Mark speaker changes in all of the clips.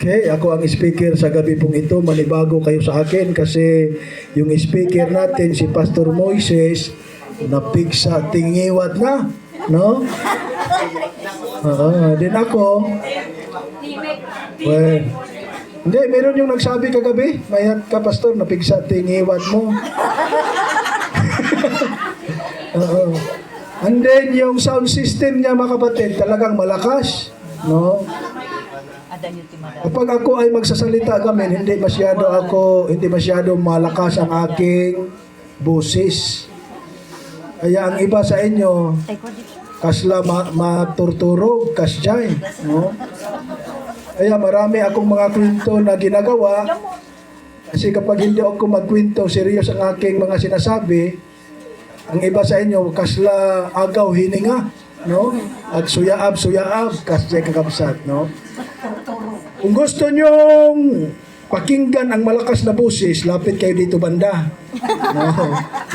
Speaker 1: Okay, ako ang speaker sa gabi pong ito. Manibago kayo sa akin kasi yung speaker natin, si Pastor Moises, napigsa, tingiwat na, no? Din ako, well, hindi, meron yung nagsabi kagabi, mayat ka, Pastor, napigsa, tingiwat mo. And then, yung sound system niya, mga kapatid, talagang malakas, no? Kapag ako ay magsasalita kami, hindi masyado malakas ang aking boses. Kaya ang iba sa inyo, kasla maturturog, kasjay, no? Kaya marami akong mga kwento na ginagawa. Kasi kapag hindi ako magkwento, serious ang aking mga sinasabi, ang iba sa inyo, kasla agaw hininga, no? At suyaab, kasjay kakabsat, no? Kung gusto nyong pakinggan ang malakas na busis, lapit kayo dito banda. No?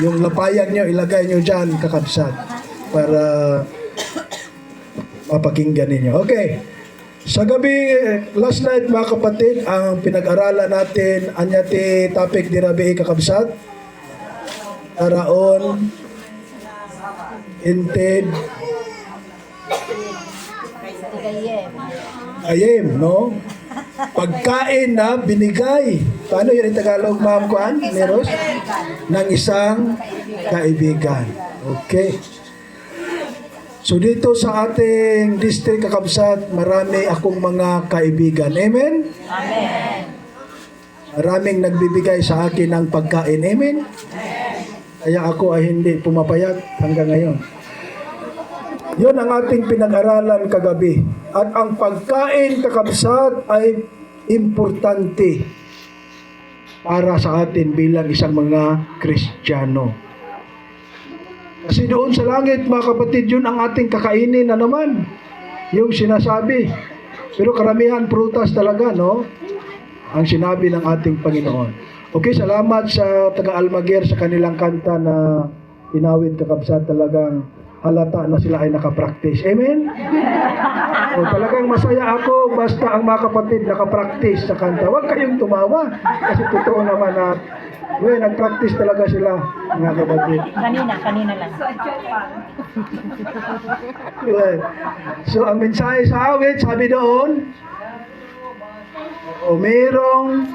Speaker 1: Yung lapayan nyo, ilagay nyo dyan, kakabsat, para mapakinggan ninyo. Okay. Sa gabi, last night mga kapatid, ang pinag-aralan natin, anyati topic di rabi kakabsat, araon, inted, ayem, no? Pagkain na binigay. Paano yun in Tagalog, Ma'am Kuan? Meros? Ng isang kaibigan. Okay. So dito sa ating district kakabsat, marami akong mga kaibigan. Amen?
Speaker 2: Amen.
Speaker 1: Maraming nagbibigay sa akin ng pagkain. Amen? Kaya ako ay hindi pumapayat hanggang ngayon. Yun ang ating pinag-aralan kagabi. At ang pagkain kakabsat ay importante para sa atin bilang isang mga Kristiyano. Kasi doon sa langit, mga kapatid, yun ang ating kakainin na naman. Yung sinasabi. Pero karamihan prutas talaga, no? Ang sinabi ng ating Panginoon. Okay, salamat sa taga-Almaguer sa kanilang kanta na inawit kakabsat. Talagang halata na sila ay nakapractice. Amen? O, talagang masaya ako basta ang mga kapatid nakapractice sa kanta. Huwag kayong tumawa. Kasi totoo naman na nagpractice talaga sila, mga kapatid.
Speaker 2: Kanina lang.
Speaker 1: So, ang mensahe sa awit, sabi doon, merong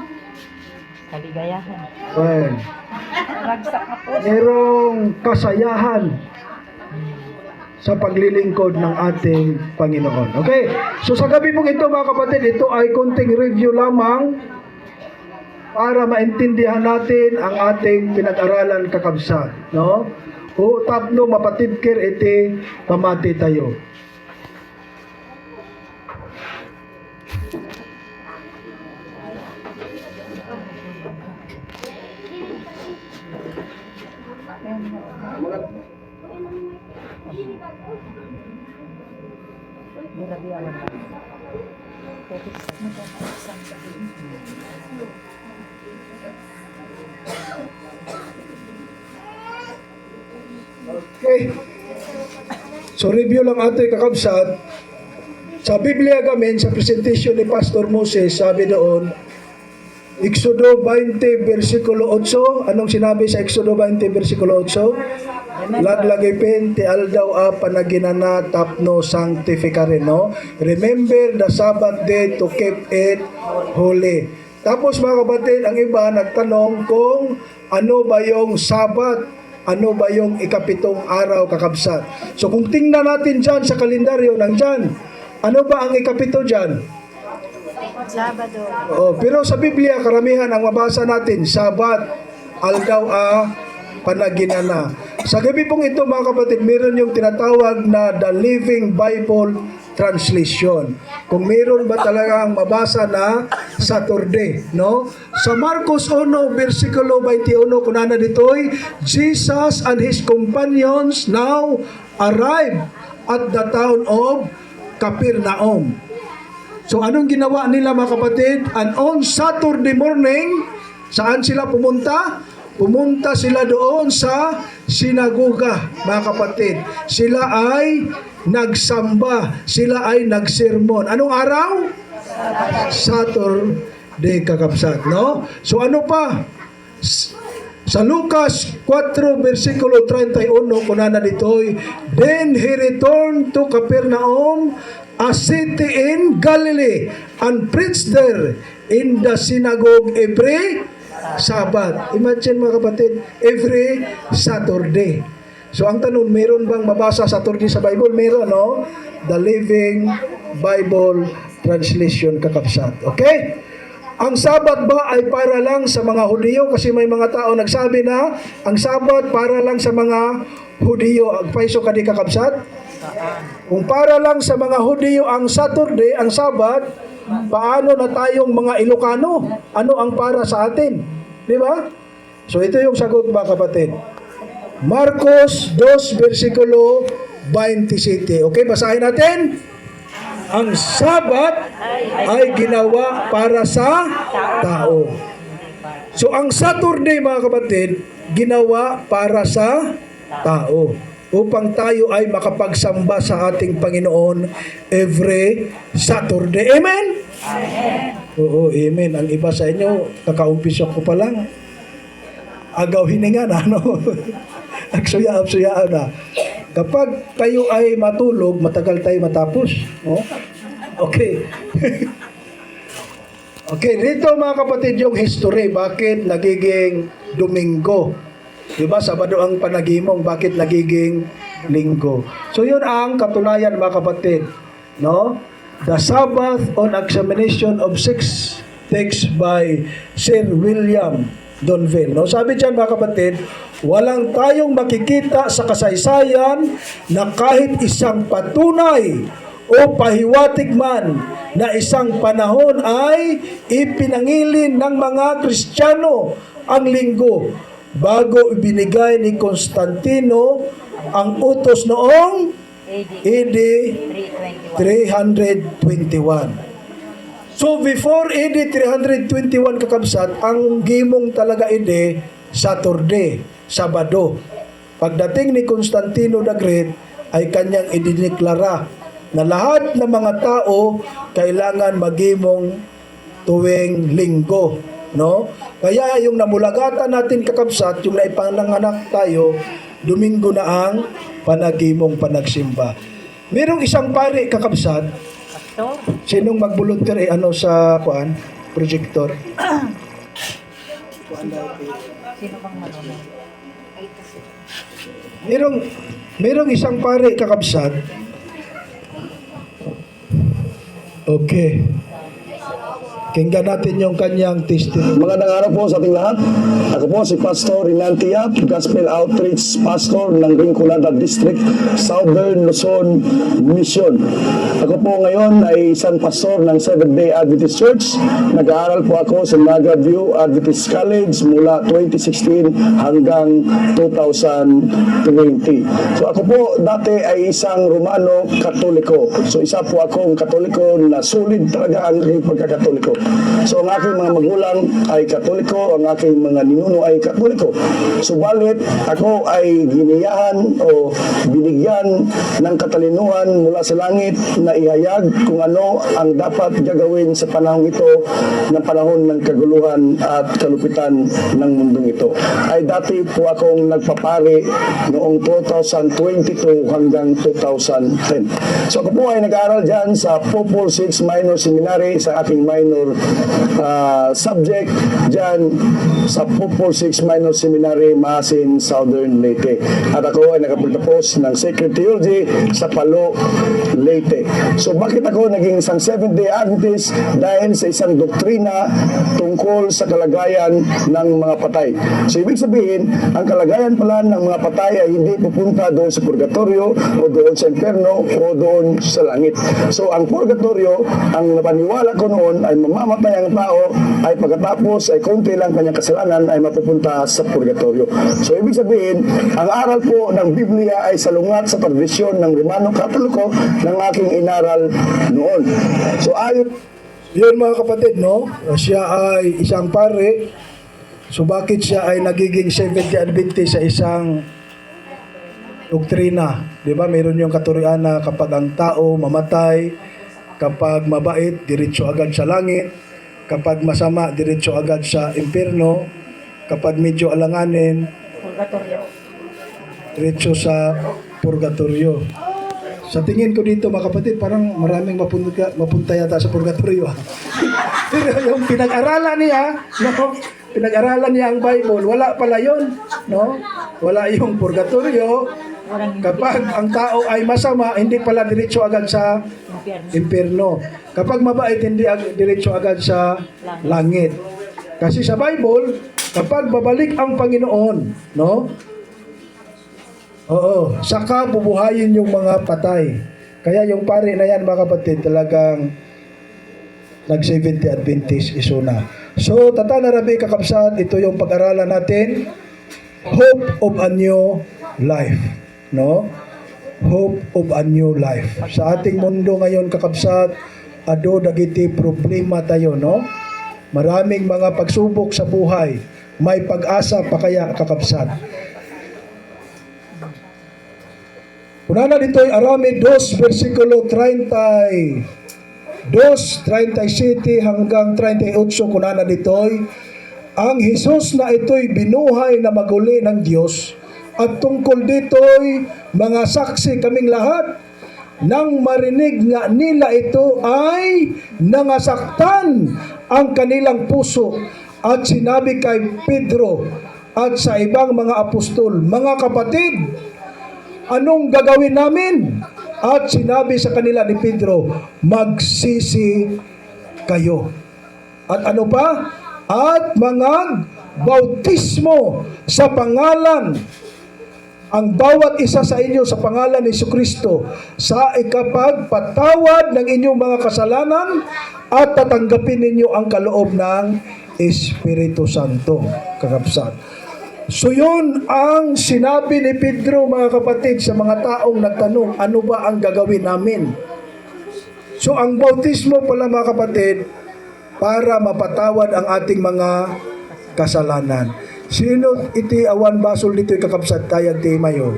Speaker 2: Kaligayahan.
Speaker 1: merong kasayahan sa paglilingkod ng ating Panginoon. Okay? So sa gabi mong ito mga kapatid, ito ay konting review lamang para maintindihan natin ang ating pinag-aralan kakabsat. No? O tapno mapatibkir iti pamati tayo. Okay. So review lang ato kakabsat. Sa Biblia gamin, sa presentation ni Pastor Moses, sabi doon, Exodo 20 versikulo 8. Anong sinabi sa Exodo 20 versikulo 8? Laglagipin ti aldaw a panaginana tapno sanctificare, no? Remember the Sabbath day to keep it holy. Tapos mga kapatid, ang iba nagtanong kung ano ba yung Sabbath, ano ba yung ikapitong araw kakabsat. So kung tingnan natin dyan sa kalendaryo ng dyan, ano ba ang ikapito dyan?
Speaker 2: Sabado.
Speaker 1: Pero sa Biblia, karamihan ang mabasa natin, Sabat, aldaw a panaginana. Sa gabi pong ito mga kapatid, meron yung tinatawag na The Living Bible Translation. Kung meron ba talagang mabasa na Saturday, no? Sa Marcos 1, versikulo 21, kunana ditoy, Jesus and his companions now arrived at the town of Capernaum. So anong ginawa nila mga kapatid? And on Saturday morning, saan sila pumunta? Pumunta sila doon sa sinagoga, mga kapatid. Sila ay nagsamba, sila ay nagsermon. Anong araw? Saturday kakabsat, no? So ano pa? Sa Lucas 4 versikulo 31 kunana ditoy, then he returned to Capernaum, a city in Galilee, and preached there in the synagogue every Sabbath. Imagine mga kapatid, every Saturday. So ang tanong, meron bang mabasa Saturday sa Bible? Meron, no? The Living Bible Translation kakabsat. Okay? Ang Sabat ba ay para lang sa mga Hudiyo? Kasi may mga tao nagsabi na ang Sabat para lang sa mga Hudiyo. Ang paiso ka di kakabsat? Kung para lang sa mga Hudiyo ang Saturday, ang Sabat, paano na tayong mga Ilocano? Ano ang para sa atin? Di ba? So ito yung sagot mga kapatid. Marcos 2 versikulo 27. Okay, basahin natin. Ang Sabat ay ginawa para sa tao. So ang Saturday mga kapatid, ginawa para sa tao. Upang tayo ay makapagsamba sa ating Panginoon every Saturday. Amen? Amen. Oo, amen. Ang iba sa inyo, kakaumpisa ko pa lang. Agaw hininga na, no? Agsuya-absuya na. Kapag tayo ay matulog, matagal tayo matapos. No? Okay. Okay, dito mga kapatid yung history. Bakit nagiging Domingo? Diba, Sabado ang panagimong, bakit nagiging Linggo? So yun ang katunayan mga kapatid. No? The Sabbath on Examination of Six text by Sir William Donville. No? Sabi dyan mga kapatid, walang tayong makikita sa kasaysayan na kahit isang patunay o pahiwatig man na isang panahon ay ipinangilin ng mga Kristiyano ang linggo bago ibinigay ni Constantino ang utos noong AD 321. So before AD 321 kakabsat, ang gimong talaga ide Saturday, Sabado. Pagdating ni Constantino the Great ay kanyang idineklara na lahat ng mga tao kailangan magimong tuwing linggo, no? Kaya yung namulagatan natin kakabsat, yung naipananganak tayo, Domingo na ang panagimong panagsimba. Merong isang pari kakabsat. Sinong mag-volunteer sa projector?
Speaker 2: Sino bang marunong?
Speaker 1: Merong isang pare kakabsat. Okay. Kinggan natin yung kanyang testimony.
Speaker 3: Magandang araw po sa ating lahat. Ako po si Pastor Rinan Tiap, Gospel Outreach Pastor ng Rinconada District, Southern Luzon Mission. Ako po ngayon ay isang pastor ng Seventh-day Adventist Church. Nag-aaral po ako sa Naga View Adventist College mula 2016 hanggang 2020. So ako po dati ay isang Romano Katoliko. So isa po akong Katoliko na solid talaga ang aking pagkakatoliko. So ang aking mga magulang ay Katoliko, ang aking mga ninuno ay Katoliko. Subalit ako ay giniyahan o binigyan ng katalinuhan mula sa langit na ihayag kung ano ang dapat gagawin sa panahon ito, na panahon ng kaguluhan at kalupitan ng mundong ito. Ay dati po akong nagpapari noong 2022 hanggang 2010. So ako po ay nag-aaral dyan sa Popol 6 Minor Seminary sa aking minor subject dyan sa Popol 6 Minor Seminary, Masin, Southern Leyte. At ako ay nakapagtapos ng Sacred Theology sa Palo, Leyte. So bakit ako naging isang Seventh-day Adventist? Dahil sa isang doktrina tungkol sa kalagayan ng mga patay. So ibig sabihin, ang kalagayan pala ng mga patay ay hindi pupunta doon sa purgatorio o doon sa inferno o doon sa langit. So ang purgatorio, ang napaniwala ko noon ay mamamatay ang tao, ay pagkatapos ay konti lang kanyang kasalanan ay mapupunta sa purgatorio. So ibig sabihin, ang aral po ng Biblia ay salungat sa tradisyon ng Romano Katoliko ng aking inaral noon. So ayon
Speaker 1: Yun mga kapatid, no? Siya ay isang pare. So bakit siya ay nagiging Seventh-day Adventist sa isang doktrina? Di ba? Meron yung katurian na kapag ang tao mamatay, Kapag mabait, diretso agad sa langit. Kapag masama, diretso agad sa impyerno. Kapag medyo alanganin,
Speaker 2: Purgatorio.
Speaker 1: diretso sa purgatorio. Sa tingin ko dito mga kapatid, parang maraming mapunta yata sa purgatorio. Pero yung pinag-aralan niya, no? Pinag-aralan niya ang Bible, wala pala yun, no? Wala yung purgatorio.
Speaker 2: Walang
Speaker 1: Kapag ang tao ay masama, hindi pala diretso agad sa
Speaker 2: impyerno.
Speaker 1: impyerno. Kapag mabait, hindi diretso agad sa langit. Kasi sa Bible, kapag babalik ang Panginoon, no? Oo, saka bubuhayin yung mga patay. Kaya yung pare na yan, mga kapatid, talagang nag-70 Adventist iso na. So, Tata na Rabi Kakabsat, ito yung pag-aralan natin, Hope of a New Life. No? Hope of a New Life. Sa ating mundo ngayon, Kakabsat, ado dagiti problema tayo, no? Maraming mga pagsubok sa buhay. May pag-asa pa kaya, Kakabsat. Kunana dito'y Arami 2, versikulo 37 hanggang 38, kunana dito'y, ang Jesus na ito'y binuhay na maguli ng Diyos, at tungkol dito'y mga saksi kaming lahat, nang marinig nga nila ito ay nangasaktan ang kanilang puso, at sinabi kay Pedro at sa ibang mga apostol, mga kapatid, anong gagawin namin? At sinabi sa kanila ni Pedro, magsisi kayo. At ano pa? At mga bautismo sa pangalan, ang bawat isa sa inyo sa pangalan ni Jesucristo sa ikapagpatawad ng inyong mga kasalanan, at tatanggapin ninyo ang kaloob ng Espiritu Santo. Kakabsat. So yun ang sinabi ni Pedro, mga kapatid, sa mga taong nagtanong, ano ba ang gagawin namin? So ang bautismo pala, mga kapatid, para mapatawad ang ating mga kasalanan. Sino iti awan basol dito'y kakabsat kayag ti mayo?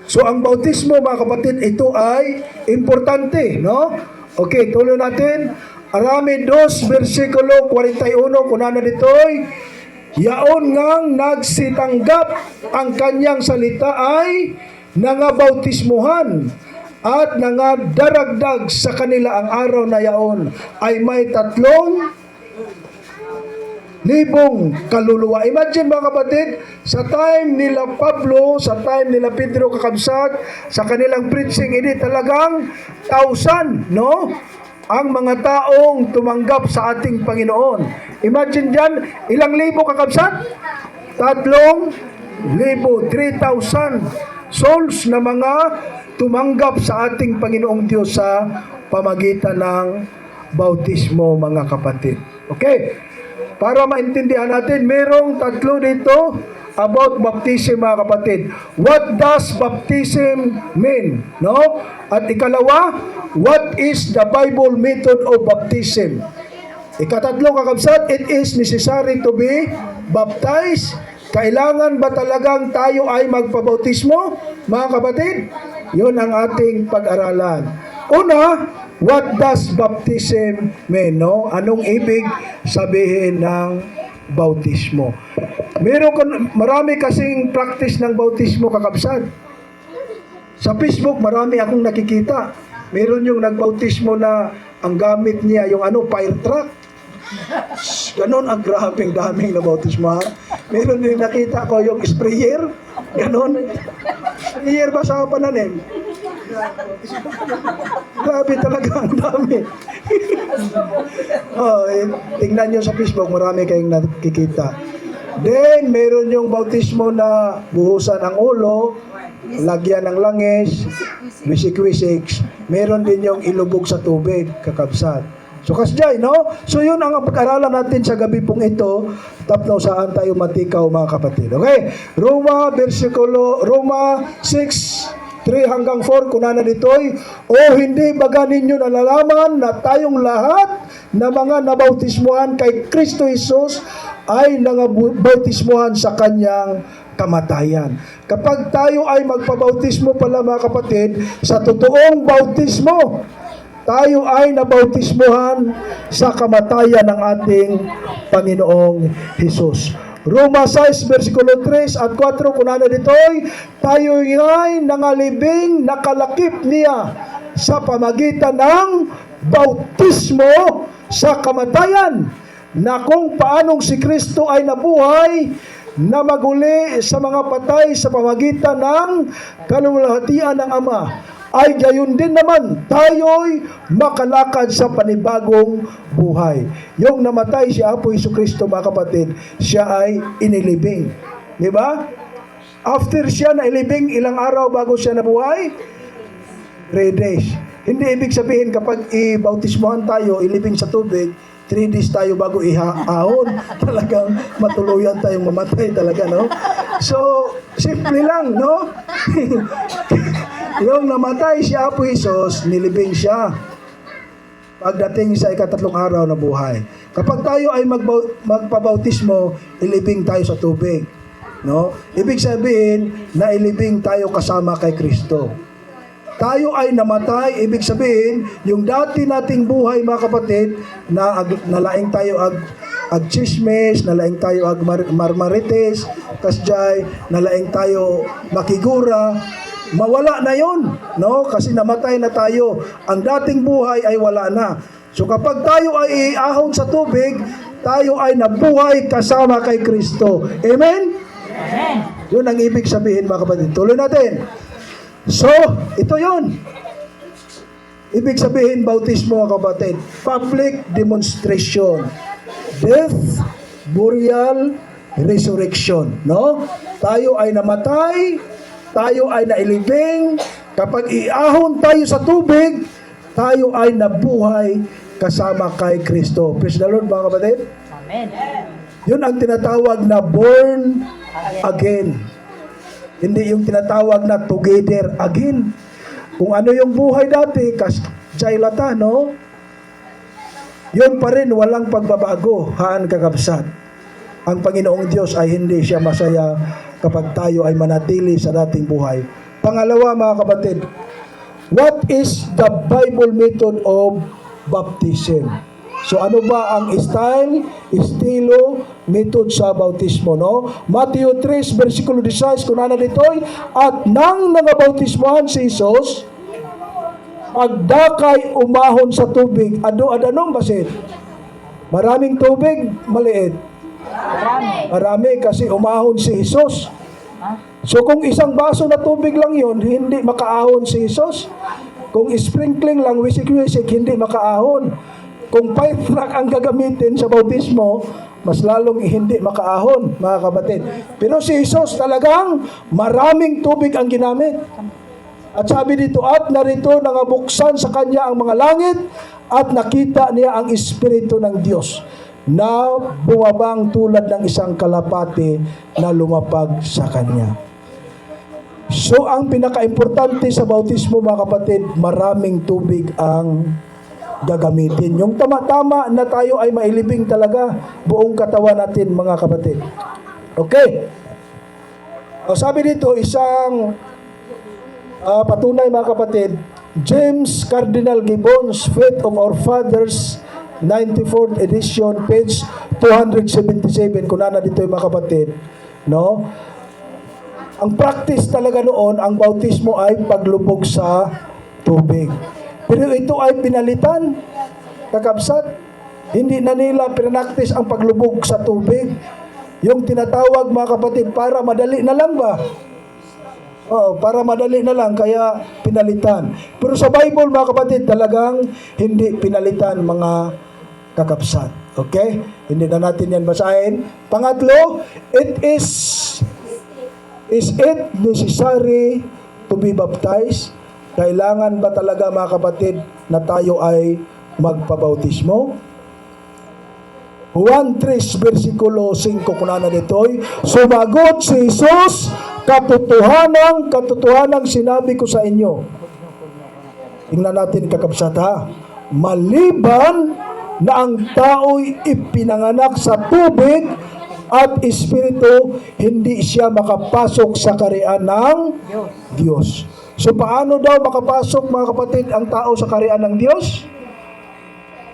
Speaker 1: So ang bautismo, mga kapatid, ito ay importante, no? Okay, tuloy natin. Arami 2, versikulo 41, kunana dito'y, yaon ngang nagsitanggap ang kanyang salita ay nangabautismuhan, at nangadaragdag sa kanila ang araw na yaon ay may 3,000 kaluluwa. Imagine, mga kapatid, sa time nila Pablo, sa time nila Pedro, kakabsat, sa kanilang preaching, hindi talagang 1,000, no? Ang mga taong tumanggap sa ating Panginoon. Imagine dyan, ilang libo, kakabsat? 3,000, 3,000 souls na mga tumanggap sa ating Panginoong Diyos sa pamagitan ng bautismo, mga kapatid. Okay? Para maintindihan natin, merong 3 dito about baptism, mga kapatid. What does baptism mean? No? At ikalawa, what is the Bible method of baptism? Ikatatlo, kakabsat, it is necessary to be baptized. Kailangan ba talagang tayo ay magpabautismo, mga kapatid? Yun ang ating pag-aralan. Una, what does baptism mean? No? Anong ibig sabihin ng bautismo? Marami kasing practice ng bautismo, kakabsat. Sa Facebook, marami akong nakikita. Meron yung nagbautismo na ang gamit niya yung fire truck. Ganon ang grabing daming na bautismo. Meron din nakita ko yung sprayer. Ganon. Sprayer ba sa pananim? Grabe talaga ang dami. Tingnan nyo sa Facebook, marami kayong nakikita. Then, meron yung bautismo na buhusan ang ulo, lagyan ng langis, wisik-wisik. Meron din yung ilubog sa tubig, kakabsat. So, kasjay, no? So, yun ang pag-aralan natin sa gabi pong ito. Tapno saan tayo matikaw, mga kapatid. Okay? Roma 6:3-4, kunana ditoy, o hindi baga ninyo nalalaman na tayong lahat na mga nabautismuhan kay Kristo Jesus ay nangabautismuhan sa kanyang kamatayan. Kapag tayo ay magpabautismo pala, mga kapatid, sa totoong bautismo, tayo ay nabautismuhan sa kamatayan ng ating Panginoong Hesus. Roma 6, versikulo 3 at 4, kunana ditoy, tayo ay nangalibing nakalakip niya sa pamagitan ng bautismo sa kamatayan, na kung paanong si Kristo ay nabuhay na maguli sa mga patay sa pamagitan ng kalulahatian ng Ama, ay gayon din naman tayo'y makalakad sa panibagong buhay. Yung namatay si Apo Jesucristo, mga kapatid, siya ay inilibing. Di ba? After siya nailibing, ilang araw bago siya nabuhay? 3 days. Hindi ibig sabihin kapag i-bautismohan tayo, ilibing sa tubig, 3 days tayo bago ihahon. Talagang matuluyan tayong mamatay talaga, no? So, simple lang, no? Yung namatay si Apo Hesus, nilibing siya. Pagdating sa ika-3 araw na buhay. Kapag tayo ay magpabautismo, ilibing tayo sa tubig. No? Ibig sabihin, nailibing tayo kasama kay Kristo. Tayo ay namatay, ibig sabihin, yung dati nating buhay, mga kapatid, na nalaing tayo ag chismes, nalaing tayo ag marmarites, kasjay, nalaing tayo makigura, mawala na yon, no? Kasi namatay na tayo. Ang dating buhay ay wala na. So kapag tayo ay iahon sa tubig, tayo ay nabuhay kasama kay Kristo. Amen?
Speaker 2: Amen.
Speaker 1: Yun ang ibig sabihin, mga kapatid. Tuloy natin. So, ito yun. Ibig sabihin, bautismo, mga kapatid. Public demonstration. Death, burial, resurrection. No? Tayo ay namatay, tayo ay nailibing, kapag iahon tayo sa tubig, tayo ay nabuhay kasama kay Kristo. Praise the Lord, mga kapatid.
Speaker 2: Amen.
Speaker 1: Yun ang tinatawag na born again. Hindi yung tinatawag na together again. Kung ano yung buhay dati, jailata, no? Yun pa rin, walang pagbabago, haan kakabsat. Ang Panginoong Diyos ay hindi siya masaya kapag tayo ay manatili sa dating buhay. Pangalawa, mga kapatid, what is the Bible method of baptism? So ano ba ang estilo, method sa bautismo, no? Matthew 3, versikulo 16, kunana ditoy, at nang nangabautismohan si Jesus, pagdakay umahon sa tubig. Adanong basit? Maraming tubig, maliit. Marami kasi umahon si Jesus. So kung isang baso na tubig lang yon, hindi makaahon si Jesus. Kung sprinkling lang, wisik-wisik, hindi makaahon. Kung pipe track ang gagamitin sa bautismo, mas lalong hindi makaahon, mga kapatid. Pero si Jesus talagang maraming tubig ang ginamit. At sabi dito, at narito nangabuksan sa kanya ang mga langit at nakita niya ang Espiritu ng Diyos na bumabang tulad ng isang kalapati na lumapag sa kanya. So, ang pinaka-importante sa bautismo, mga kapatid, maraming tubig ang gagamitin. Yung tama-tama na tayo ay mailibing talaga buong katawan natin, mga kapatid. Okay. O, sabi dito, isang patunay, mga kapatid, James Cardinal Gibbons, Faith of Our Fathers, 94th edition, page 277, kunana dito yung mga kapatid, no? Ang practice talaga noon, ang bautismo ay paglubog sa tubig. Pero ito ay pinalitan, kakabsat. Hindi na nila pinaktis ang paglubog sa tubig. Yung tinatawag, mga kapatid, para madali na lang ba? Oo, para madali na lang, kaya pinalitan. Pero sa Bible, mga kapatid, talagang hindi pinalitan, mga kakabsat. Okay? Hindi na natin yan basahin. Pangatlo, is it necessary to be baptized? Kailangan ba talaga, mga kapatid, na tayo ay magpabautismo? Juan 3, versikulo 5, kunana ditoy, sumagot si Jesus, katotohanang sinabi ko sa inyo. Tingnan natin, kakabsat, ha? Maliban na ang tao'y ipinanganak sa tubig at espiritu, hindi siya makapasok sa kaharian ng Diyos. So paano daw makapasok mga kapatid ang tao sa kaharian ng Diyos?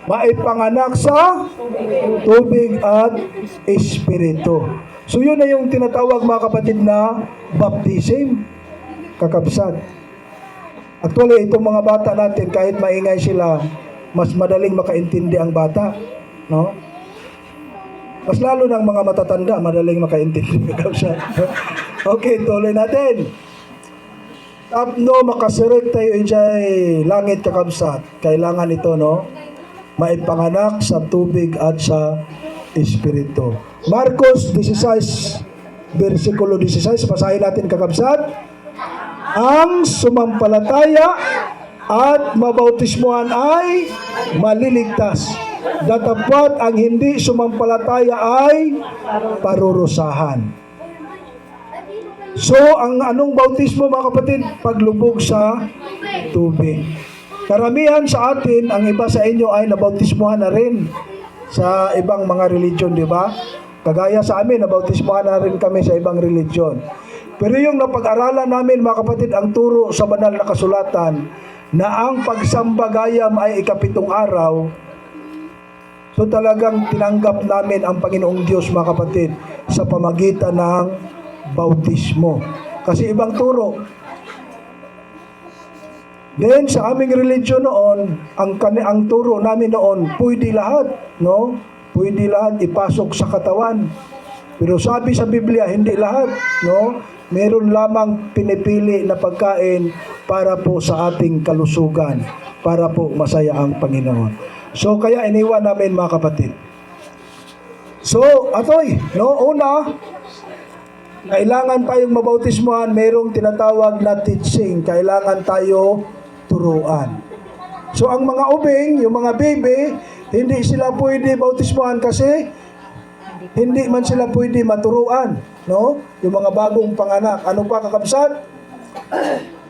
Speaker 1: Maipanganak sa tubig at espiritu. So yun na yung tinatawag mga kapatid na baptism, kakabsat. Actually, itong mga bata natin, kahit maingay sila, mas madaling makaintindi ang bata. No? Mas lalo ng mga matatanda, madaling makaintindi. Okay, tuloy natin. Tapno makasirit tayo ijay langit kakabsat. Kailangan ito, no? Maipanganak sa tubig at sa espiritu. Marcos 16, versikulo 16, basahin natin kakabsat. Ang sumampalataya at mabautismuhan ay maliligtas. Datapwat ang hindi sumampalataya ay parurusahan. So, ang anong bautismo mga kapatid? Paglubog sa tubig. Karamihan sa atin, ang iba sa inyo ay nabautismuhan na rin sa ibang mga religion, di ba? Kagaya sa amin, nabautismuhan na rin kami sa ibang religion. Pero yung napag-aralan namin mga kapatid, ang turo sa banal na kasulatan na ang pagsambagayam ay ikapitong araw, so talagang tinanggap namin ang Panginoong Diyos mga kapatid sa pamagitan ng bautismo. Kasi ibang turo. Then sa aming religion noon, ang turo namin noon, pwede lahat, no? Pwede lahat ipasok sa katawan. Pero sabi sa Biblia, hindi lahat, no? Meron lamang pinipili na pagkain para po sa ating kalusugan, para po masaya ang Panginoon. So kaya iniwan namin mga kapatid. So, atoy, no? Una, kailangan tayong mabautismuhan, merong tinatawag na teaching. Kailangan tayo turuan. So ang mga ubing, yung mga baby, hindi sila pwede bautismuhan kasi hindi man sila pwede maturuan, no? Yung mga bagong panganak. Ano pa kakabsat?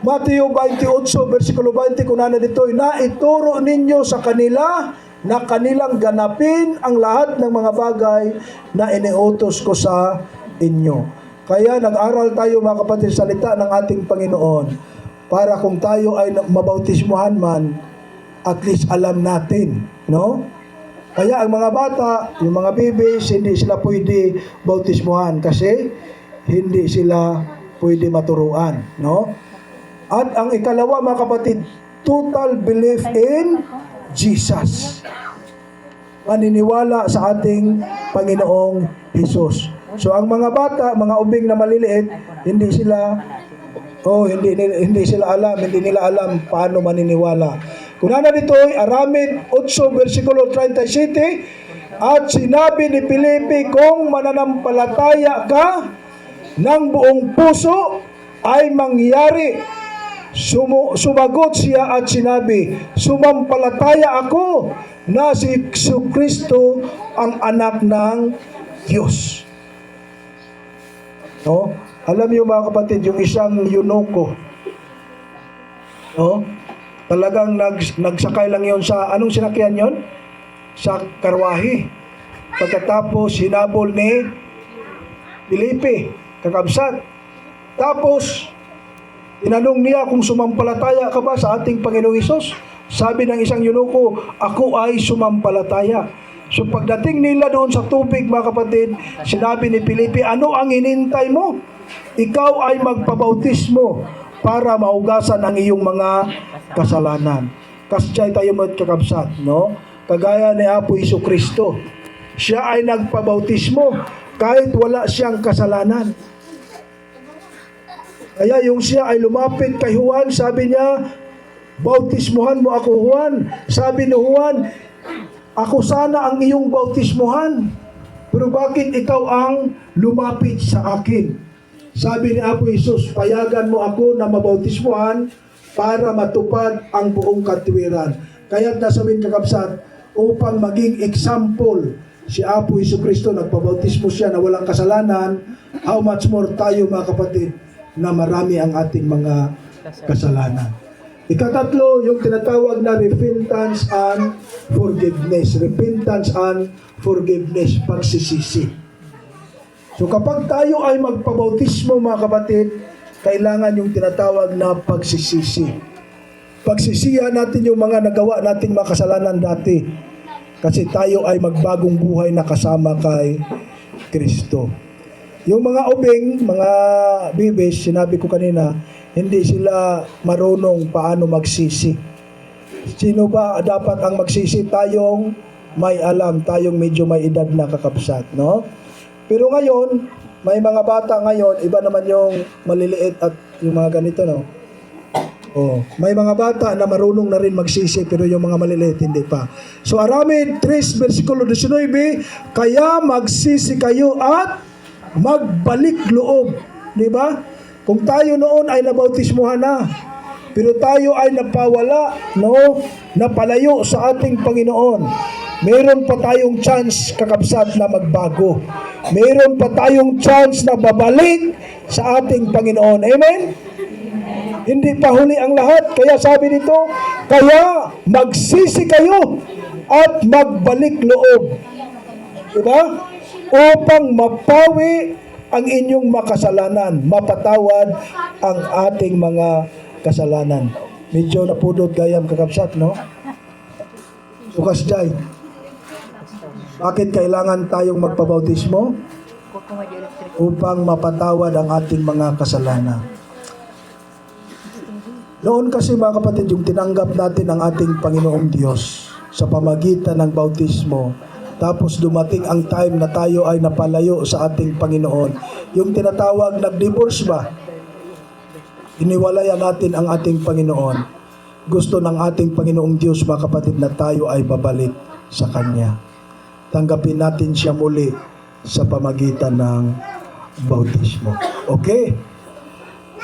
Speaker 1: Mateo 28 versikulo 20 kunana dito, na ituro ninyo sa kanila na kanilang ganapin ang lahat ng mga bagay na iniutos ko sa inyo. Kaya nag-aral tayo mga kapatid salita ng ating Panginoon para kung tayo ay mabautismuhan man, at least alam natin, no? Kaya ang mga bata, yung mga babies, hindi sila pwede bautismuhan kasi hindi sila pwede maturuan, no? At ang ikalawa mga kapatid, total belief in Jesus. Maniniwala sa ating Panginoong Hesus. So ang mga bata, mga ubing na maliliit, hindi sila alam paano maniniwala. Kunana dito ay Aramid 8 versikulo 37, at sinabi ni Filipe, kung mananampalataya ka ng buong puso ay mangyari. Sumagot siya at sinabi, sumampalataya ako na si Kristo ang anak ng Diyos. No? Alam niyo mga kapatid, yung isang eunuko, no? Talagang nagsakay lang yon sa, anong sinakyan yon? Sa karwahe. Pagkatapos, hinabol ni Filipe, kakabsat. Tapos, tinanong niya kung sumampalataya ka ba sa ating Panginoong Hesus. Sabi ng isang eunuko, ako ay sumampalataya. So pagdating nila doon sa tubig mga kapatid, sinabi ni Filipe, ano ang hinintay mo? Ikaw ay magpabautismo para maugasan ang iyong mga kasalanan. Kasi tayo magkakabsat, no? Kagaya ni Apo Isu Kristo. Siya ay nagpabautismo kahit wala siyang kasalanan. Kaya yung siya ay lumapit kay Juan, sabi niya, bautismuhan mo ako, Juan. Sabi ni Juan, ako sana ang iyong bautismuhan, pero bakit ikaw ang lumapit sa akin? Sabi ni Apo Isus, payagan mo ako na mabautismuhan para matupad ang buong katuwiran. Kaya't nasawin kakabsat, upang maging example si Apo Isu Kristo, nagpabautismo siya na walang kasalanan, how much more tayo mga kapatid na marami ang ating mga kasalanan. Ikatatlo, yung tinatawag na repentance and forgiveness. Repentance and forgiveness, pagsisisi. So kapag tayo ay magpabautismo mga kapatid, kailangan yung tinatawag na pagsisisi. Pagsisihan natin yung mga nagawa nating mga kasalanan dati. Kasi tayo ay magbagong buhay na kasama kay Kristo. Yung mga ubing, mga bibis, sinabi ko kanina, hindi sila marunong paano magsisi. Sino ba dapat ang magsisi? Tayong may alam, tayong medyo may edad na kakabsat, no? Pero ngayon, may mga bata ngayon, iba naman yung maliliit at yung mga ganito, no? Oh, may mga bata na marunong na rin magsisi, pero yung mga maliliit hindi pa. So Aramid 3 versikulo 19, kaya magsisi kayo at magbalik loob, di ba? Kung tayo noon ay nabautismuhan na, pero tayo ay napawala, no? Napalayo sa ating Panginoon. Meron pa tayong chance, kakabsat, na magbago. Meron pa tayong chance na babalik sa ating Panginoon. Amen? Hindi pa huli ang lahat. Kaya sabi nito, kaya magsisi kayo at magbalik loob. Diba? Upang mapawi ang inyong makasalanan, mapatawad ang ating mga kasalanan. Medyo napudot gayam kakabsat, no? Sukas jay. Bakit kailangan tayong magpabautismo? Upang mapatawad ang ating mga kasalanan. Noon kasi mga kapatid, yung tinanggap natin ang ating Panginoong Diyos sa pamagitan ng bautismo, tapos dumating ang time na tayo ay napalayo sa ating Panginoon. Yung tinatawag, nag-divorce ba? Iniwalayan natin ang ating Panginoon. Gusto ng ating Panginoong Diyos, mga kapatid, na tayo ay babalik sa Kanya. Tanggapin natin siya muli sa pamagitan ng bautismo. Okay?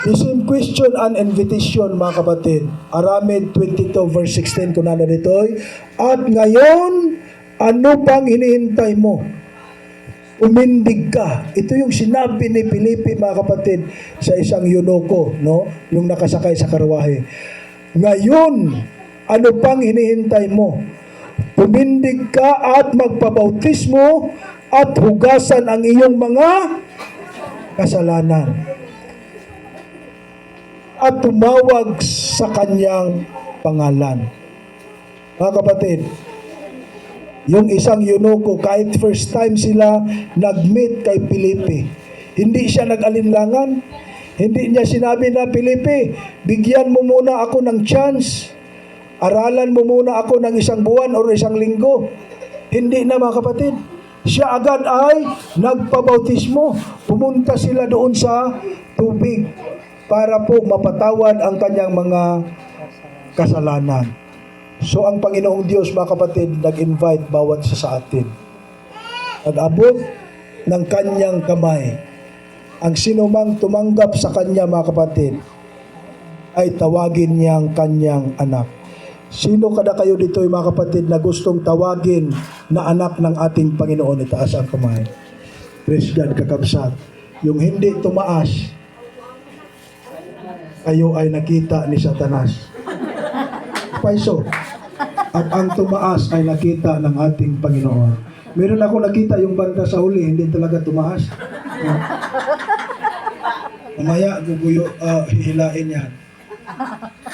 Speaker 1: The same question and invitation, mga kapatid. Aramid 22 verse 16 kung nana dito'y, at ngayon, ano pang hinihintay mo? Umindig ka. Ito yung sinabi ni Felipe, mga kapatid, sa isang eunuko, no? Yung nakasakay sa karwahe. Ngayon, ano pang hinihintay mo? Umindig ka at magpabautismo at hugasan ang iyong mga kasalanan. At tumawag sa kanyang pangalan. Mga kapatid, yung isang eunuko, kahit first time sila nag-meet kay Felipe, hindi siya nag-alinlangan. Hindi niya sinabi na, Felipe, bigyan mo muna ako ng chance. Aralan mo muna ako ng isang buwan o isang linggo. Hindi na, mga kapatid. Siya agad ay nagpabautismo. Pumunta sila doon sa tubig para po mapatawad ang kanyang mga kasalanan. So ang Panginoong Diyos, mga kapatid, nag-invite bawat isa sa atin. Nag-abot ng kanyang kamay. Ang sinumang tumanggap sa kanya, mga kapatid, ay tawagin niyang kanyang anak. Sino kada kayo dito, mga kapatid, na gustong tawagin na anak ng ating Panginoon? Itaas ang kamay. Praise God, kakabsat. Yung hindi tumaas, kayo ay nakita ni Satanas. Paiso. At ang tumaas ay nakita ng ating Panginoon. Meron ako nakita yung bangka sa huli, hindi talaga tumaas. Mamaya, guguyo, hihilain yan.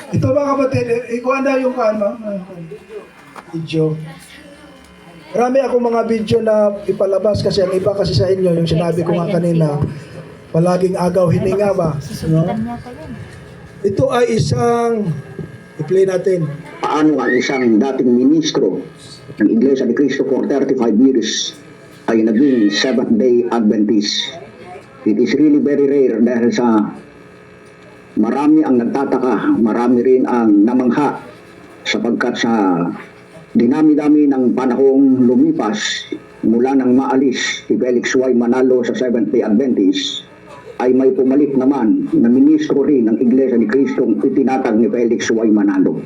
Speaker 1: Ito, mga kapatid, ikuha na yung video. Marami akong mga video na ipalabas kasi ang iba kasi sa inyo, yung sinabi ko nga kanina, palaging agaw hininga ba? No? Ito ay isang, i-play natin.
Speaker 4: Paano ang isang dating ministro ng Iglesia ni Cristo for 35 years ay naging Seventh-day Adventist. It is really very rare dahil sa marami ang nagtataka, marami rin ang namangha sapagkat sa dinami-dami ng panahong lumipas mula nang maalis si Felix Y. Manalo sa Seventh-day Adventist ay may pumalit naman na ministro rin ng Iglesia ni Cristo itinatag ni Felix Y. Manalo.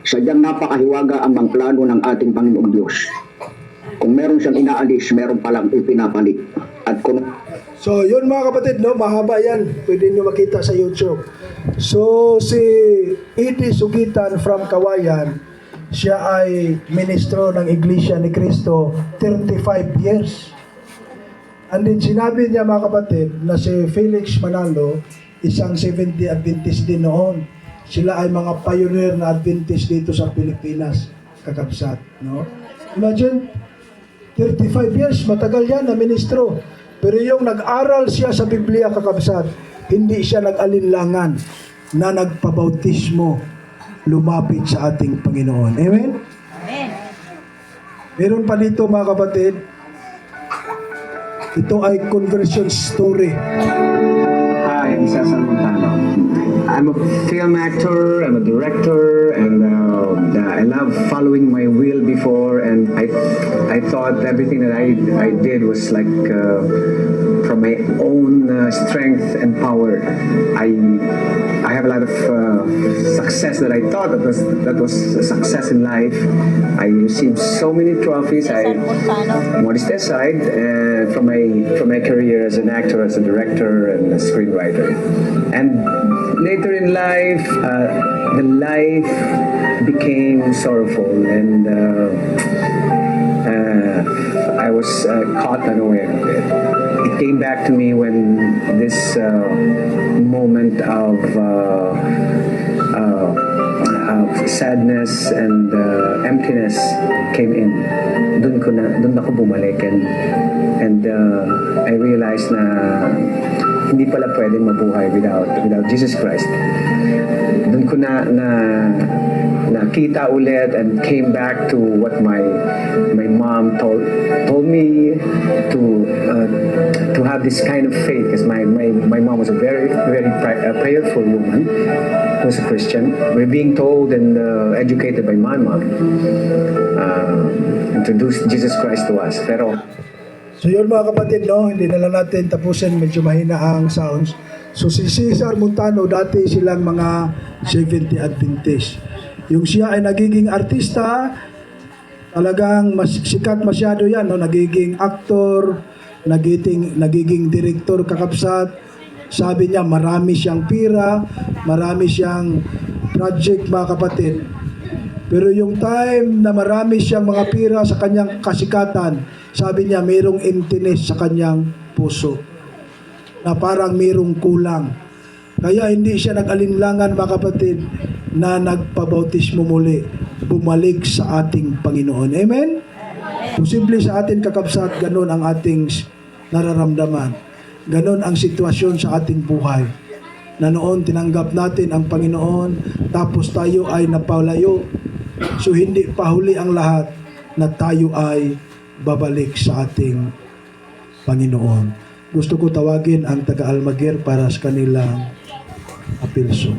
Speaker 4: Sadyang napakahiwaga ang mga plano ng ating Panginoong Diyos. Kung meron siyang inaalis, meron palang ipinapalit. At kung
Speaker 1: So, yun mga kapatid, no? Mahaba yan. Pwede nyo makita sa YouTube. So, si Edie Sugitan from Kawayan, siya ay ministro ng Iglesia ni Cristo 35 years. And then sinabi niya, mga kapatid, na si Felix Manalo, isang 70 Adventist din noon. Sila ay mga pioneer na Adventist dito sa Pilipinas, kakabsat. No? Imagine, 35 years, matagal yan na ministro. Pero yung nag-aral siya sa Biblia, kakabsat, hindi siya nag-alinlangan na nagpabautismo lumapit sa ating Panginoon. Amen? Meron pa dito mga kapatid, ito ay conversion story.
Speaker 5: Hi, I'm Cesar Montano. I'm a film actor, I'm a director, and I love following my will before, and I thought everything that I did was like from my own strength and power. I have a lot of success that I thought that was a success in life. I received so many trophies. Modest aside, from my career as an actor, as a director, and a screenwriter, and later in life, the life became sorrowful, and I was caught unaware of it. It came back to me when this moment of sadness and emptiness came in. Doon ako bumalik, and I realized na hindi pala pwedeng mabuhay without Jesus Christ. Doon ko nakita ulit and came back to what my mom told me to have this kind of faith, because my mom was a very prayerful woman, was a Christian. We're being told and educated by my mom, introduced Jesus Christ to us. Pero
Speaker 1: So yun mga kapatid, no, hindi na lang natin tapusin, medyo mahina ang sounds. So si Cesar Montano, dati silang mga 70 Adventist. Yung siya ay nagiging artista, talagang sikat masyado yan, no? Nagiging actor, nagiging director, kakabsat. Sabi niya marami siyang pira, marami siyang project mga kapatid. Pero yung time na marami siyang mga pira sa kanyang kasikatan, sabi niya mayroong emptiness sa kanyang puso, na parang mayroong kulang. Kaya hindi siya nag-alinlangan mga kapatid na nagpabautismo muli, bumalik sa ating Panginoon. Amen? Posible sa atin kakabsat, ganun ang ating nararamdaman. Ganun ang sitwasyon sa ating buhay. Na noon tinanggap natin ang Panginoon, tapos tayo ay napalayo. So hindi pa huli ang lahat na tayo ay babalik sa ating Panginoon. Gusto ko tawagin ang taga-Almaguer para sa kanilang apilso.